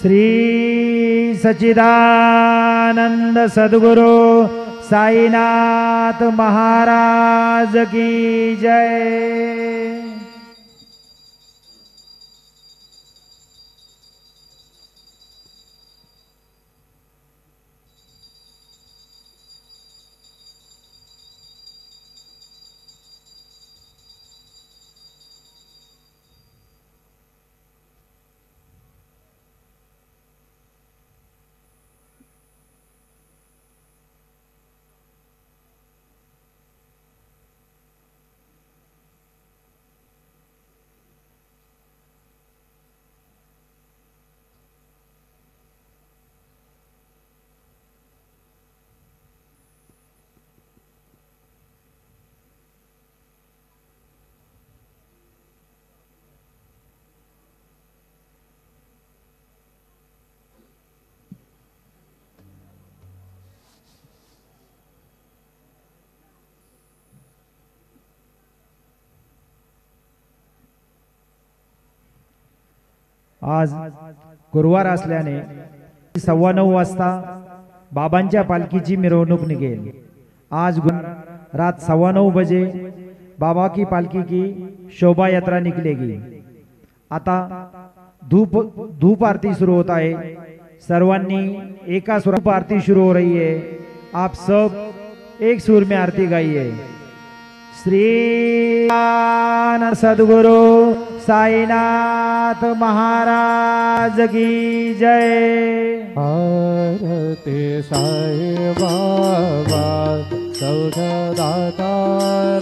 श्री सच्चिदानंद सद्गुरु साईनाथ महाराज की जय। आज गुरुवार असल्याने 9:15 वाजता बाबांच्या पालखीची मिरवणूक निघेल। आज रात 9:15 बजे बाबा की पालकी की शोभा यात्रा निकलेगी। आता धूप आरती शुरू होता है। सर्वांनी एका सुर में आरती शुरू हो रही है। आप सब एक सुर में आरती गाइए। श्री सद्गुरु साईनाथ महाराज की जय। आरती साई बाबा सौदाता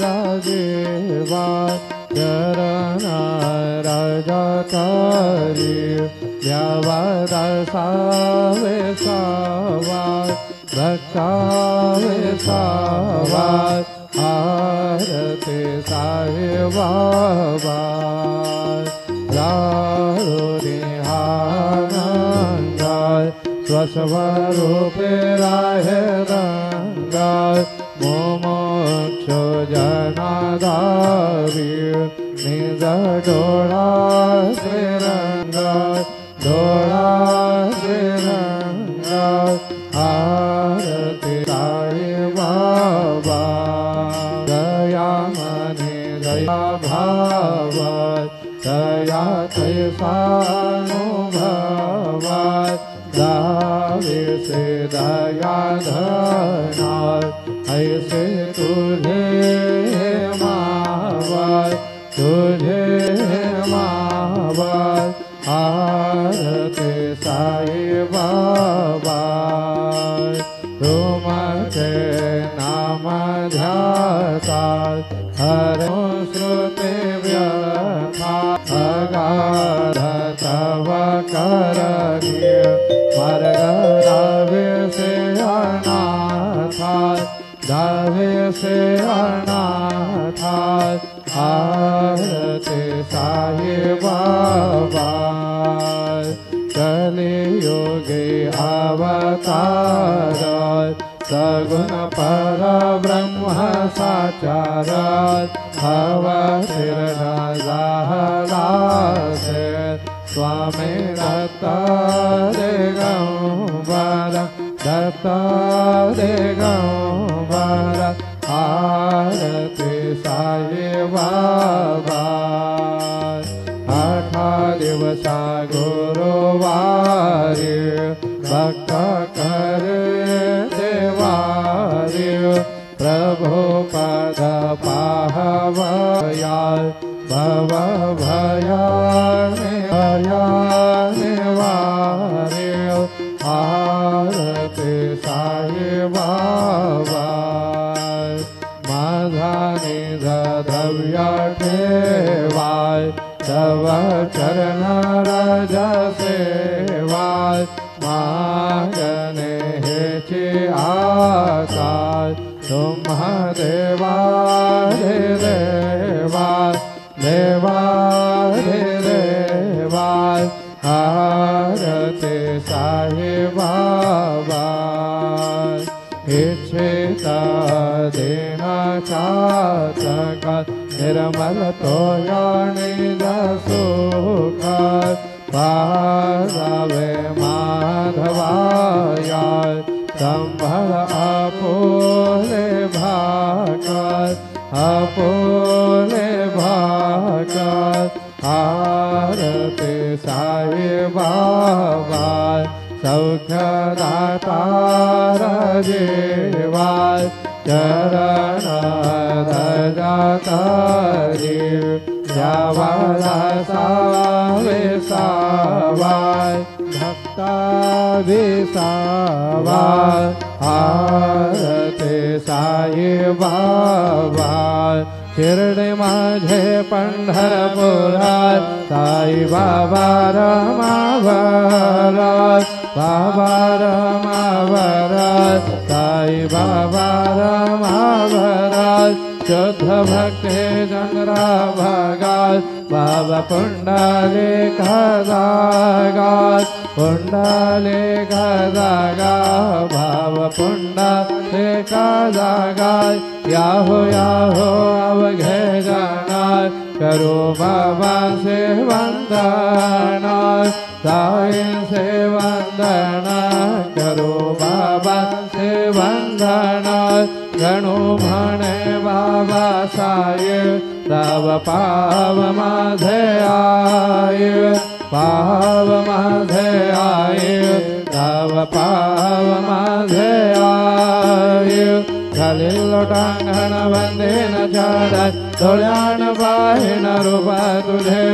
राजेवा चरणा राजा कारी व्यावादा सावे सावा भक्तावे सावा। आरती साई बाबा स्वस्वरूपे राहे रंगाय मोमोक्षो जनाधारी निज डोळा श्रीरंगाय डोळा श्रीरंगाय। आरती साई बाबा दया मने दया भाव दया तैसानुभवाय दावे से दया धना ऐसे तुझे मावाय तुझे मावाय। आरती साई बाबा तुमके नाम ध्याता हरो श्रुति व्यथा अगाध तव करनीय मार्ग दावे से अनाथा दावे से अनाथा। आरती साई बाबा कलियुगे अवतार सगुण पर ब्रह्म साचार अवतीर्ण जाहलासे स्वामी दत्ता दिगंबर दत्ता दिगंबर। आरती साई बाबा 8 दिवसा गुरुवारी भक्त करे देवारी प्रभु पद पाहवया भव भया निवारे। आरती साई बाबा माझाने द्रव्य ठेवाय तव चरण राज सेवाय मागणे हेची आकाश तुम्हा देवा रे देवा देवा रे देवा। आरती साई बाबा इच्छित दिन चातक निर्मल तोयाणी सुख पादावे माधवाया संभल अपोले भाकर अपोले भाकर आरती साई बाबा सौख्यदाता जीवाय चरण दजातारी जावाला सावे सावाय भक्ता विसावाय आरती साई बाबा शिर्डी माझे पंढरपुरात साई बाबा रमावरात बाबा रमावरात साई बाबा रमावरात शुद्ध भक्ते चंद्रा भागात बाबा पुंडलिक जागात पुंडलिक जागा बाबा पुंडलिक जागात याहो याहो अवघे जाणार करो बाबा से वंदना साई से वंदना करो बाबा से वंदना गणो म्हणे बाबा साई तव पाव माझे आय पाव माझे आय तव पाव माझे आय खालील लोटांगण वंदेन चारत डोळ्यान पाहिन रूपा तुझे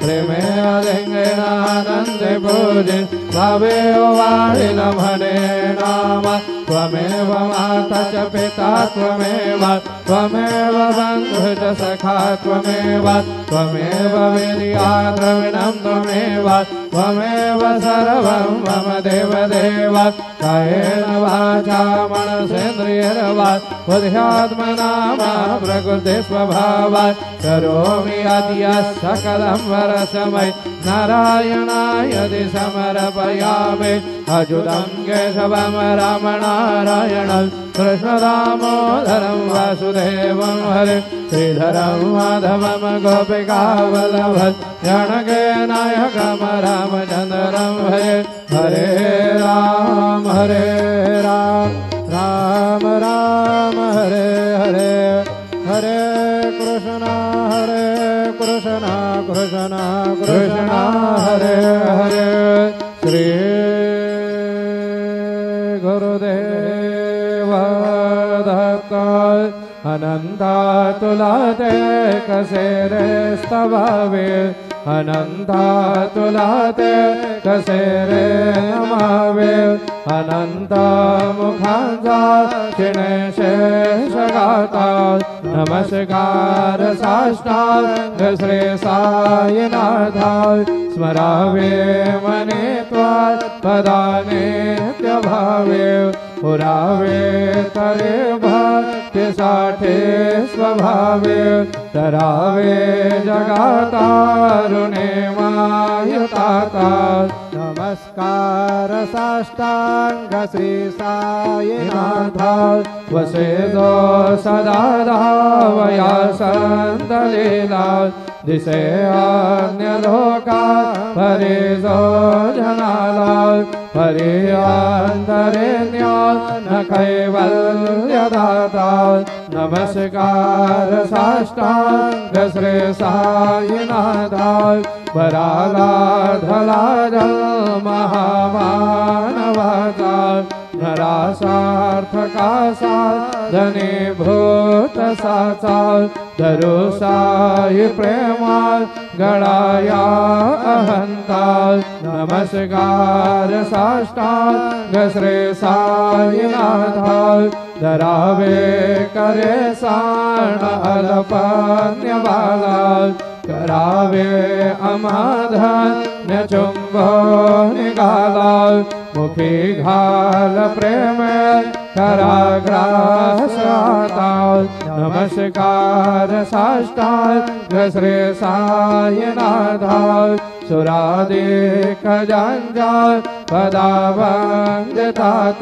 प्रेमे अलिंगन आनंदे पूजे भावे वाळील म्हणे नाम त्वमेव माता च पिता त्वमेव त्वमेव बंधु च सखा त्वमेव त्वमेव विद्या द्रविणं त्वमेव त्वमेव सर्वं मम देवदेव कायेन वाचा मनसेन्द्रियैर्वा बुद्ध्यात्मना वा प्रकृते स्वभावात् करोमि अद्य सकलं वरसमय नारायणाय समर्पयामि अच्युतं केशवं रामनारायणं कृष्णदामोदरं वासुदेवं हरे श्रीधरं माधवं गोपिकावल्लभं जनकनायकं रामचन्द्रं हरे हरे राम राम राम हरे हरे हरे कृष्ण कृष्ण कृष्ण हरे हरे श्री गुरुदेव दत्त अनंता तुला ते कसे रे स्तवावे अनंता तुला ते कसे रे नमावे अनंत मुखांचा क्षिणे शेष गाता नमस्कार साष्टांग श्री साईनाथा स्मरावे मने त्वात् पदाने भावे पुरावे तरे भक्ति साठे स्वभावे तरावे जगातारुणे मायुताता नमस्कार साष्टांग श्री साईनाथा वसेदो सदा धावया संतलीला दिसे अन्य लोका परे जो जनाला परे अंतरे ज्ञान कैवल्य दाता नमस्कार साष्टांग श्री साईनाथा पराला धला जल महामानवाचा नरासार्थका साधने भूत साचा धरो साई प्रेमा गळाया अहंता नमस्कार साष्टांग श्री साईनाथा धरावे करे साण अल्पन्य बाला करावे अमाधन्य चुंबो निघाला मुखी घाल प्रेम कराग्रासता नमस्कार साष्टांग श्री साईनाथा सुरादिक जंजाल पदावंदितात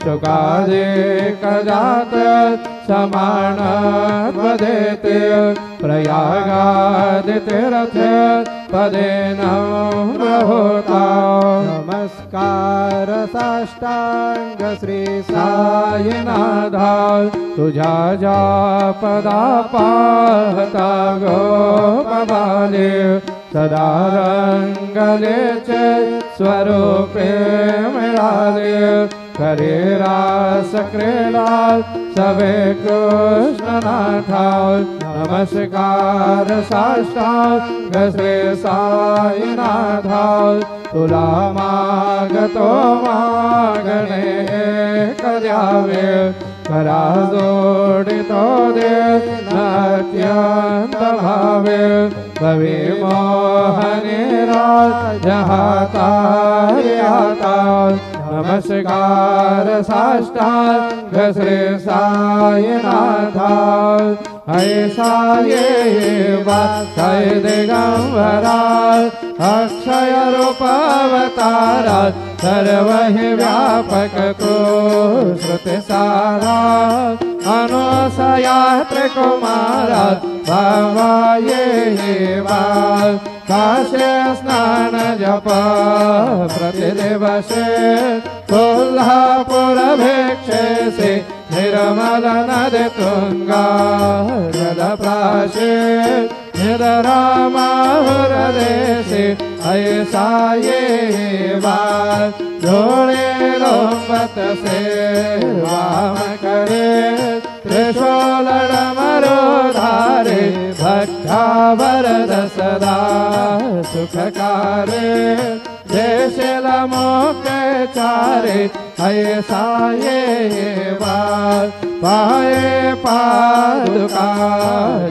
शुकादिकजात समानत्वदेते प्रयागादितीर्थ पदेन होता नमस्कार साष्टांग श्री साईनाथा तुझ्या ज्या पदा पाहता गोपबाले सदा रंगलेचे स्वरूपे मिळाले करे रास क्रीडा सवे कृष्णनाथा नमस्कार साष्टांग श्री साईनाथा तुला मागतो मागणे एक द्यावे करा जोडितो दे अत्यंत भावे भवे मोहने राजहाता नमस्कार साष्टांग श्री साईनाथा ऐसा ये वात्सय दिगंबरा अक्षय रूप अवतारा सर्व ही व्यापक को श्रुति सारा अनुसयात्र कुमारा बाबा ये काशे स्नान जप प्रतिदिवसे कोल्हापुर भिक्षे से निर्मल नदी तुंगा जलप्राशे निरामाहुरदेशे ऐसा ये जोड़े लोमत से वाम करे त्रिशूल डमरू धारे भक्ता वरद सदा सुखकारे देशल मोके चारे ऐसा ये पाए पादुका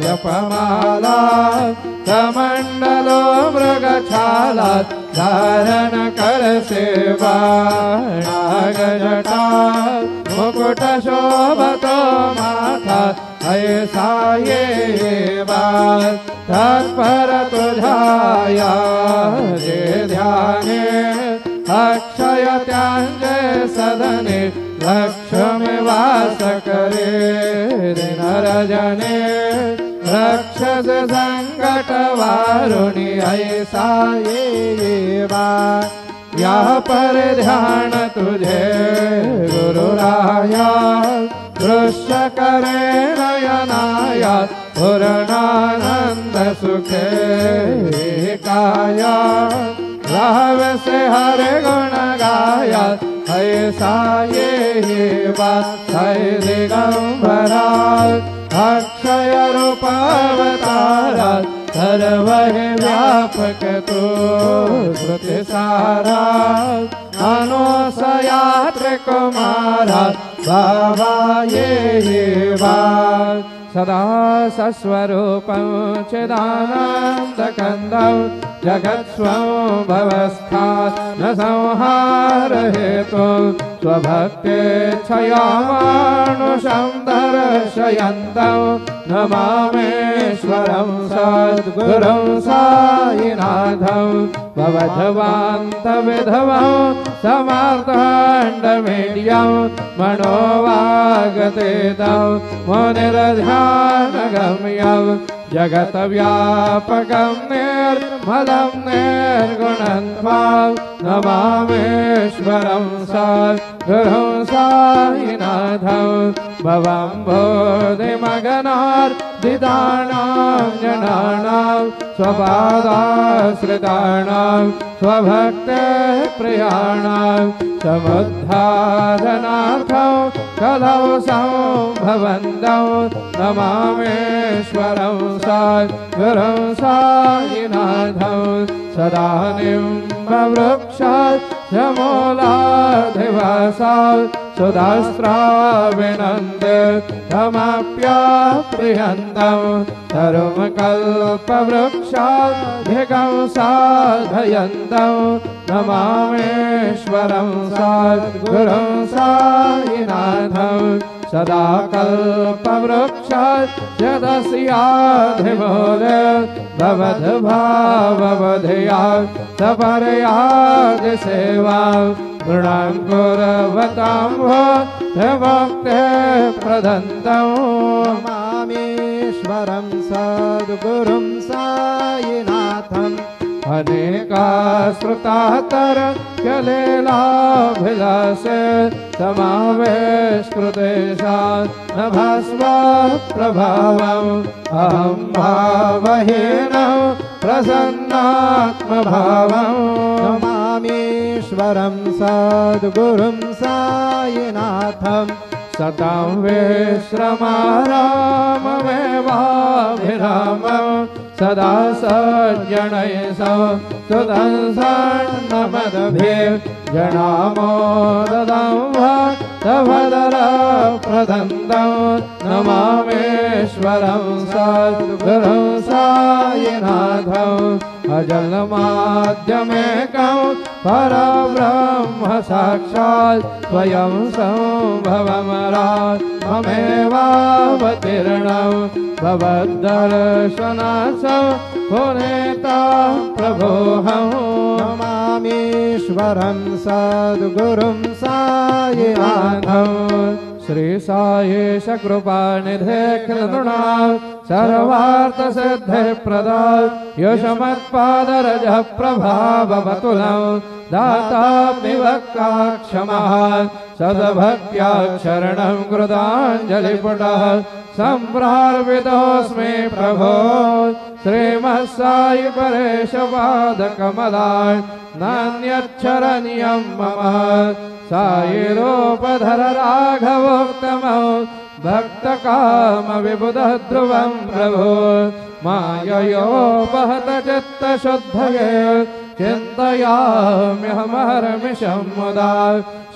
जपमाला कमंडलो मृगछाला धारण कर सेवा नागजटा मुकुट शोभतो माथा ऐसा ये तत्पर तुझाया जे ध्याने अक्षय त्यांजे सदने लक्ष्मी वास करे दिन रजने रक्षस संकट वारुणी ऐसा ये या पर ध्यान तुझे गुरुराया दृश्य करे नयनाया पूर्णानंद सुखे काया राव से हर गुण गाया ऐसा ये वात्सय दिगंबरा अक्षय रूप अवतारा सर्व व्यापक तो श्रुति सारा अनुसयात्र कुमारा बाबा ये सदा सस्वरूपं चिदानन्दकन्दं जगत्स्वं भवस्थात् न संहार हेतु स्वभक्तेच्छया मानुषं दर्शयन्तं नमामेश्वरं सद्गुरुं साईनाथं भवध्वान्तविधवं समार्ताण्डमेड्यं मनोवागतेदं मुनिरध्यानगम्यं जगत्व्यापकं निर्मलं निर्गुणत्वं नमामेश्वरं सद्गुरुं साईनाथं भवम्बोधिमगनार्दितानां जनानां स्वपादाश्रितानां स्वभक्ते प्रियाणां समुद्धारणार्थं कलौ सम्भवन्तं नमामेश्वरं सद्गुरुं साईनाथं सदा निम्बवृक्षात् समूलाधिवासात् सुधास्त्राविनन्दे तमप्याप्रियन्तं तरुमकल्पवृक्षाधिकं साधयन्तं नमामेश्वरं सद्गुरुं साईनाथं सदा कल्पवृक्षात् यदस्याधिमूले भवद्भाववधया सपर्यादिसेवा ऋणां कुर्वतां भक्ते प्रदन्तम् नमामीश्वरं सद्गुरुं साईनाथम् अनेकाश्रुतातरङ्गलीलाभिलाषे समावेशकृतेषां न भास्वा प्रभावम् अहं भावहीनं प्रसन्नात्मभावम् नमामीश्वरं सद्गुरुं साईनाथम् सतां विश्रमाराममेवाभिरामम् सदा सज्जनैः सुदंसन्नमदभिः जनामोदं भक्तभदरप्रदन्तं नमामीश्वरं सद्गुरुं साईनाथम् अजलमाद्यमेकं परब्रह्म साक्षात् स्वयं सम्भवमरात् ममेवावतीर्णं भवद्दर्शनात् पुनेता प्रभोऽहम् नमामीश्वरं सद्गुरुं साईनाथम् श्री साईश कृपानिधे कृतृणां सर्वार्थसिद्धे प्रदा यशमत्पादरजः प्रभाववतुलं दातामिवक्ताक्षमः सद्भक्त्या शरणं कृताञ्जलिपुटः सम्प्रार्पितोऽस्मि प्रभो श्रीमत्साई परेशपादकमलान् नान्यच्छरणीयं मम साईरूपधर राघवोत्तमं भक्तकामविबुधः ध्रुवं प्रभो माययोपहत चित्तशुद्धये चिन्तयाम्यहमहर्निशं मुदा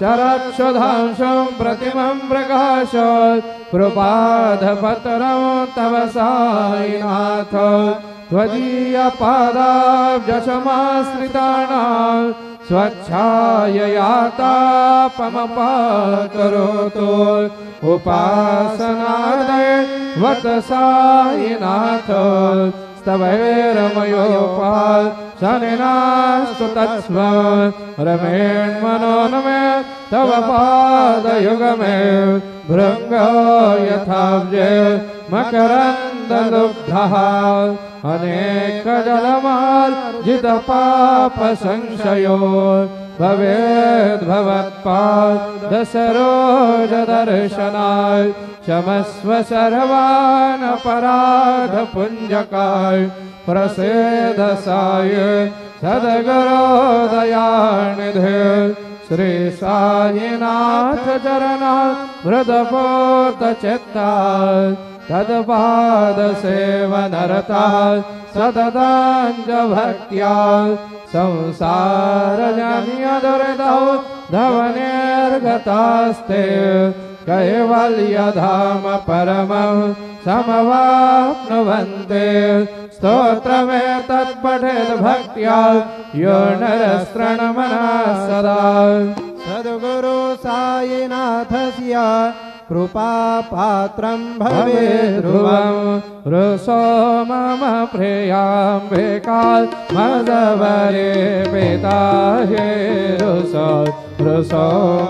शरक्षुधांशं प्रतिमं प्रकाश कृपाधपत्रं तव साईनाथ त्वदीयपादाब्जशमाश्रितानां स्वच्छाययातापमपाकरोतु उपासनादे वत साईनाथ स्तवैरमयोपाल शनिनास्तु तत्स्व रमेण्मनोनमे तव पादयुगमे भृङ्गो यथाब्जे मकरन्दलुब्धः अनेकजलमार्जितपापसंशयो भवेद्भवत्पादसरोजदर्शनाय क्षमस्व सर्वान् अपराधपुञ्जकाय प्रसीद साई सद्गुरो दयानिधे श्री साईनाथ चरणा मृदपोतचित्ता तत्पादसेवनरता सतताञ्जभक्त्या संसारजन्यदुरितौ धवनेर्गतास्ते कैवल्यधाम परमं समवाप्नुवन्ते स्तोत्रमेतत्पठेद् भक्त्या यो नरस्तृणमनः सदा सद्गुरु साईनाथस्य कृपापात्रं भवेत् ध्रुवं रुसो मम प्रियाम्बिकात् मदवरे पिता हे रुसो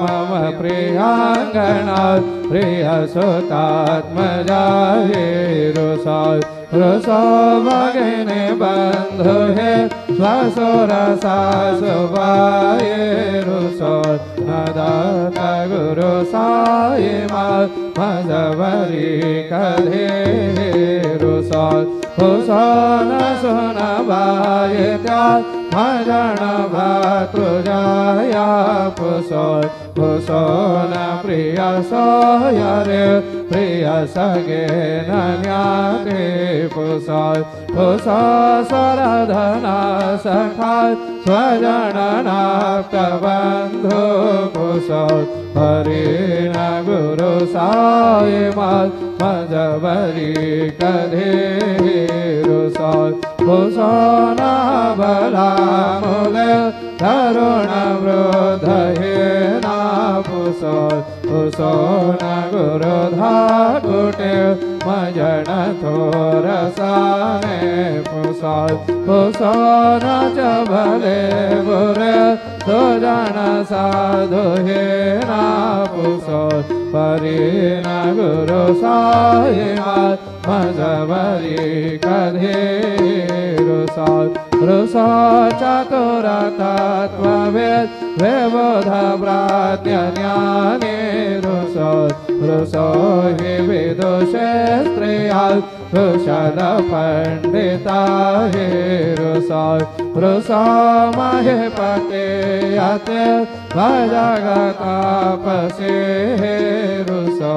मम प्रियाङ्गणात् प्रियसुतात्मजा हे रुसो भगिनी बन्धु हे स्वसुरसासुवाये रुसो नदात गुरु साई मजवरी कधे रुसो हुसन सुन बायत्या भजन भातृजाया पुसो हुसन प्रिय सोयरे प्रिय सगे नन्याते पुसो स्वरधना सखा स्वजननाप्तबन्धु पुसो हरिण गुरु साई मजवरी कधे रुसो हुसन बलामुले तरुण वृद्ध हे नापुसो हुसन गुरु धाकुटे मजन थोरसाने पुसो हुसन च भले बुरे सुजन साधु हे ना पुसो परी न गुरु साई मजबरी कधे रुसो चतुर तत्ववेद विबुध प्राज्ञ ज्ञानी रुसो हि विदुषे स्त्रिया कुशल पंडिता हे रुसो महीपते यते भजगतापसे हे रुसो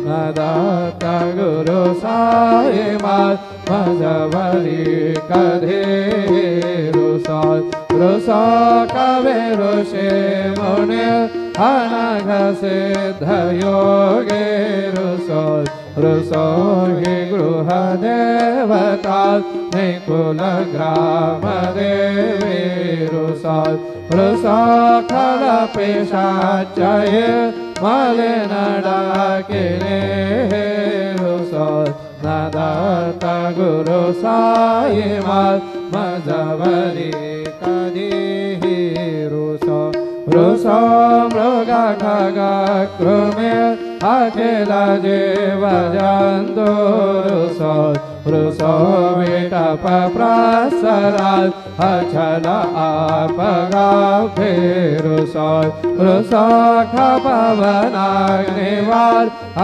नदत गुरु साई मजबरी कधे रुसो कवे ऋषि मुनि अनघ सिद्ध योगे रुसो हि गृह देवता निकुल ग्राम देवी रुसो खल पिशाचये मलिन डाकिने रुसो नदत गुरु साई मजबरी कधे रुसो मृग खग कृमे अखिल जीव जन्तु रुसो विटप प्रसरा अचल आपगाभे रुसो खपवनाग्निवार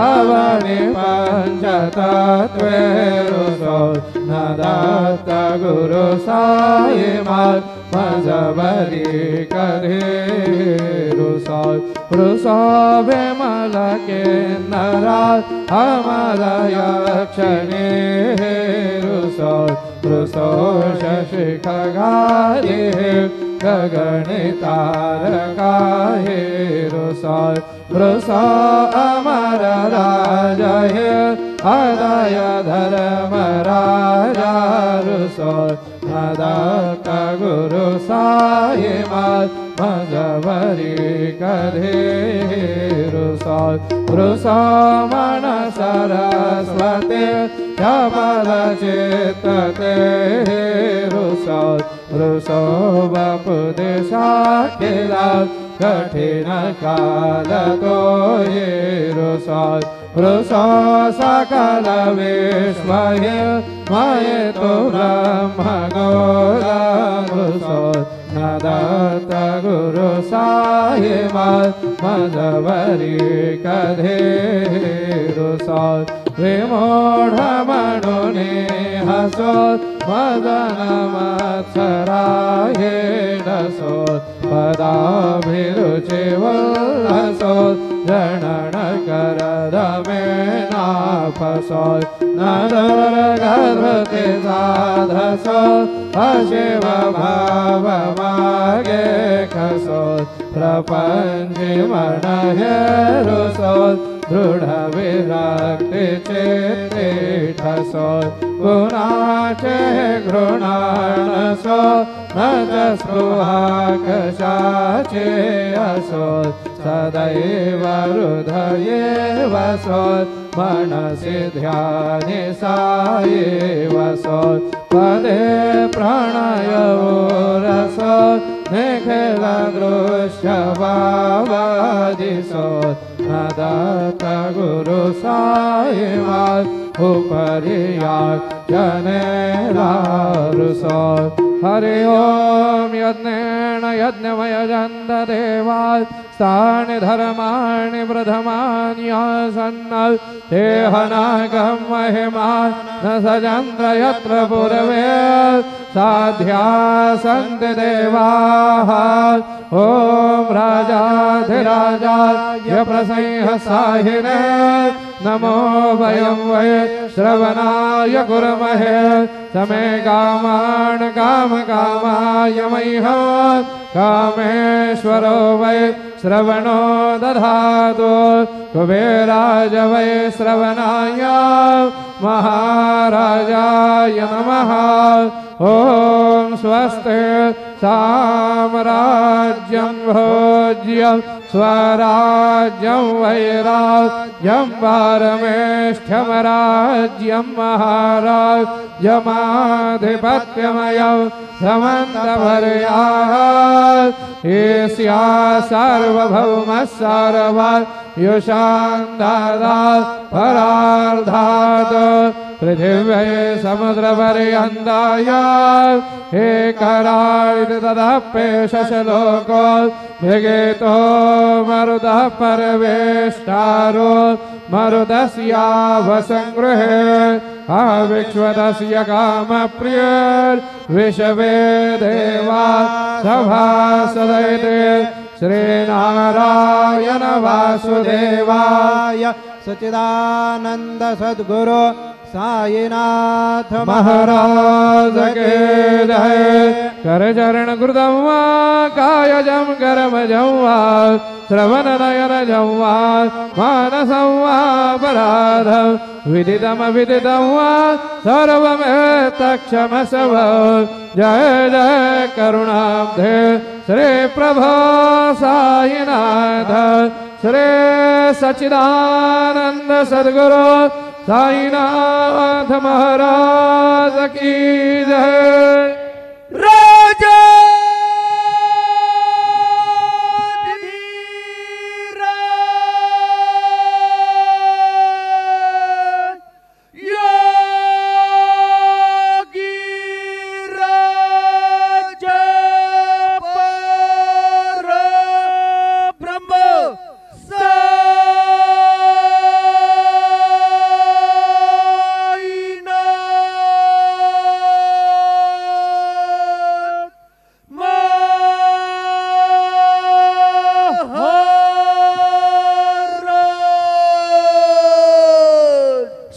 अवनि पंचतत्वे रुसो नदत गुरु साई मजबरी कधे रुसो विमल के नरा अमर यक्षणे रुसो शशि खगारे गगणितारका हे रुसो अमर राजा हे अदय धर्म राजा रुसो नदत गुरु साई मजबरी कधे रुसो मन सरस्वती चपल चित्तते रुसो बपु दिशा खिला कठिन काल तो ये रुसो सकल विश्व मय तो ब्रह्म गोला रुसो नदत गुरु साई मजबरी कधे रुसो विमूढ़ मनुने हसो मदन मत्सराये दसो पदाभिरुचि वल्लसो जनन करद में नापसो नदर गर्भते साधसो अशिव भाव मागे खसो प्रपंच मन हे रुसो दृढ़ विरक्ति चेते ठसो गुणाचे घृणाणसो न स्पृहा कशाचे असो सदैव हृदये वसो मनसि ध्याने साये वसो पदे प्रणयो रसो निखिल दृश्य वादिसो नदत गुरु साई उपरिया जनेला रुसो हरि ओम यज्ञेन यज्ञमय जन्द देवा स्थानि धर्माणि प्रथमान्यासन्न तेहनागम महिमा न सजन्द्र यत्र पूर्वे साध्या सन्ति देवाः ओम राजाधिराजाय प्रसंहसाहिने नमो वयं वै श्रवणाय कुर्महे समे कामान् कामकामाय मह्यं कामेश्वरो वै श्रवणो दधातु कुबेराज वै श्रवणाय महाराजाय नमः ओम स्वस्ति साम्राज्यं भोज्यं स्वराज्यं वैराज्यं पारमेष्ठ्यमराज्यं महाराज्यमाधिपत्यमयं समन्तपर्यात् ईस्या सार्वभौमः सार्वयुषान्दादात् परार्धात् पृथिव्यै समुद्रपर्यन्ताय एकरायिति तदप्येषलोको मृगेतो मरुतः परवेष्टारो मरुतस्यावसङ्गृहे आविक्ष्वतस्य कामप्रियर्विषवे देवा सभासदैते श्रीनारायण वासुदेवाय सच्चिदानंद सद्गुरु साईनाथ महाराज के जय। कर चरण कृतं वा कायजं कर्मजं वा श्रवण नयन जं वा मानसं वा पराधं विदितमविदितं वा सर्वमेतत्क्षमस्व। जय जय करुणाब्धे श्री प्रभो साईनाथ श्री सच्चिदानंद सद्गुरु साईनाथ महाराज की जय। राजा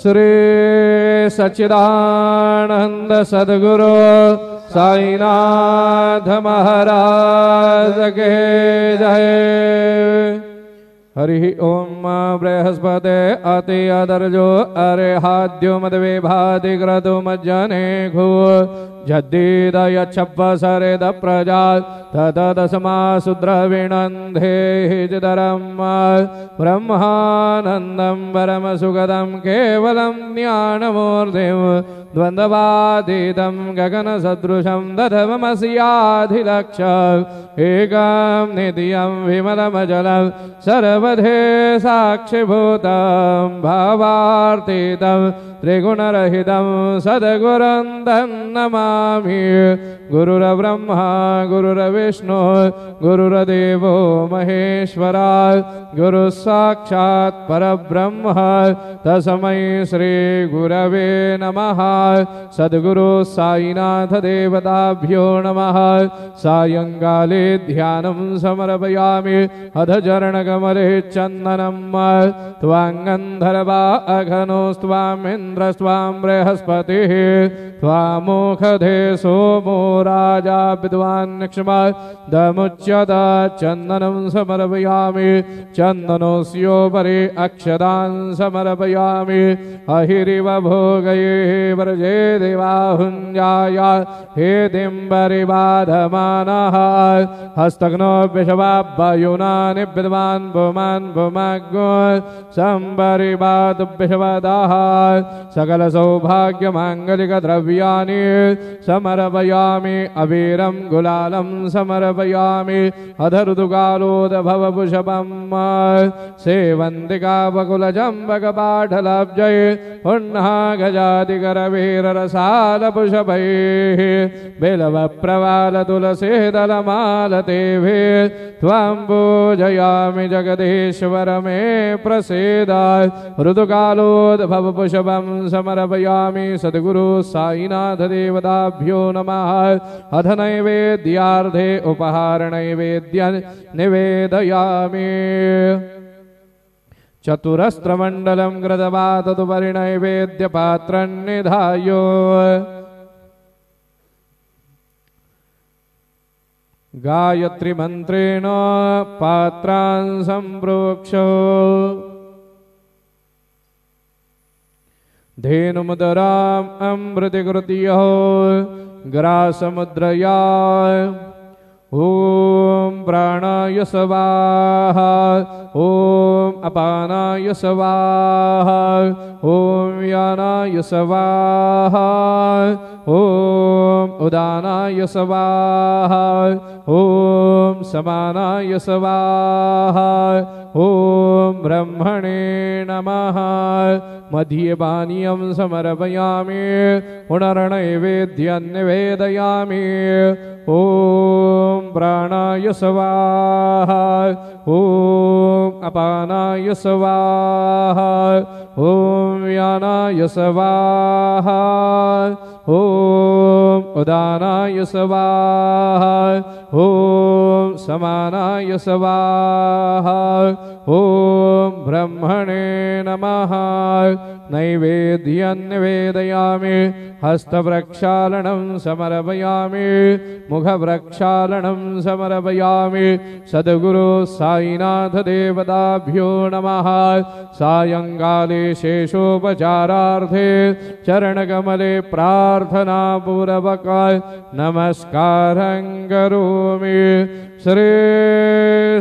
श्री सच्चिदानंद सद्गुरु साईनाथ महाराज के जय। हरि ओम बृहस्पते अति अदर्जो अरेहाद्यो मद्विभाति क्रतु मज्जने घो जद्दीदय छप्प सरेद प्रजा ततदस्मा सुद्रविणन्धे हिजदरं ब्रह्मानन्दं परमसुखदं केवलं ज्ञानमूर्तिं द्वन्द्वातीतं गगनसदृशं दधमस्याधिलक्ष्यम् एकं नित्यं विमलमजलं सर्वधे साक्षिभूतं भावार्थितं त्रिगुणरहितं सद्गुरुं नमामि। गुरुर्ब्रह्मा गुरुर्विष्णु गुरुर्देवो महेश्वरा गुरुः साक्षात् परब्रह्म तस्मै श्री गुरवे नमः। सद्गुरु साईनाथ देवताभ्यो नमः। सायंकाले ध्यानं समर्पयामि अधचरणकमले चन्दनं त्वाङ्गन्धर्वा अघनोस्त्वामिन्द्रस्त्वां बृहस्पतिः त्वामोखधे सोमो राजा विद्वान् क्षमा दमुच्यत चन्दनं समर्पयामि चन्दनोस्योपरि अक्षदान् समर्पयामि अहिरिव भोगये व्रजे देवाहुञ्जाय हे दिम्बरिबाधमानः हस्तघ्नो विषवाभ्युनानि विद्वान् भुमान् भुमाग्नो सम्बरिबाधुभ्यवदाः सकल सौभाग्यमाङ्गलिक द्रव्याणि समर्पयामि अवीरं गुलालं समर्पयामि अधरुदुकालोदभवपुषपं सेवन्तिका बकुलजम्बकपाठलब्जये पुण्हा गजादिकरवीररसालपुषपैः बिल्वप्रवालतुलसीदलमालतेभे त्वां पूजयामि जगदीश्वर मे प्रसीद ऋतुकालोद्भवपुषपं समर्पयामि सद्गुरु साईनाथ देवताभ्यो नमः। अथ नैवेद्यार्थे उपहार नैवेद्य निवेदयामि। चतुरस्त्रमण्डलं कृत्वा तदुपरि नैवेद्यपात्रं निधाय गायत्री मंत्रेण पात्रान् सम्प्रोक्ष धेनुमुदराम् अमृतकृत्यो ग्रासमुद्रया ॐ प्राणाय स्वाहा ॐ अपानाय स्वाहा ॐ व्यानाय स्वाहा ॐ उदानाय स्वाहा ॐ समानाय स्वाहा ॐ ब्रह्मणे नमः मध्यपानीयं समर्पयामि पुनर्नैवेद्यं निवेदयामि ॐ प्राणाय स्वाहा ॐ अपानाय स्वाहा ॐ व्यानाय स्वाहा ॐ उदानाय स्वाहा ॐ समानाय स्वाहा ॐ ब्रह्मणे नमः नैवेद्यं निवेदयामि हस्तप्रक्षालनं समर्पयामि मुखप्रक्षालनं समर्पयामि सद्गुरु साईनाथ देवताभ्यो नमः सायंकाले शेषोपचारार्थे चरणकमले प्रार्थनापूर्वक नमस्कारं करोमि श्री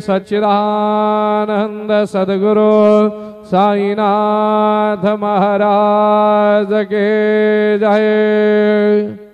सच्चिदानंद सद्गुरु साईनाथ महाराज के जय।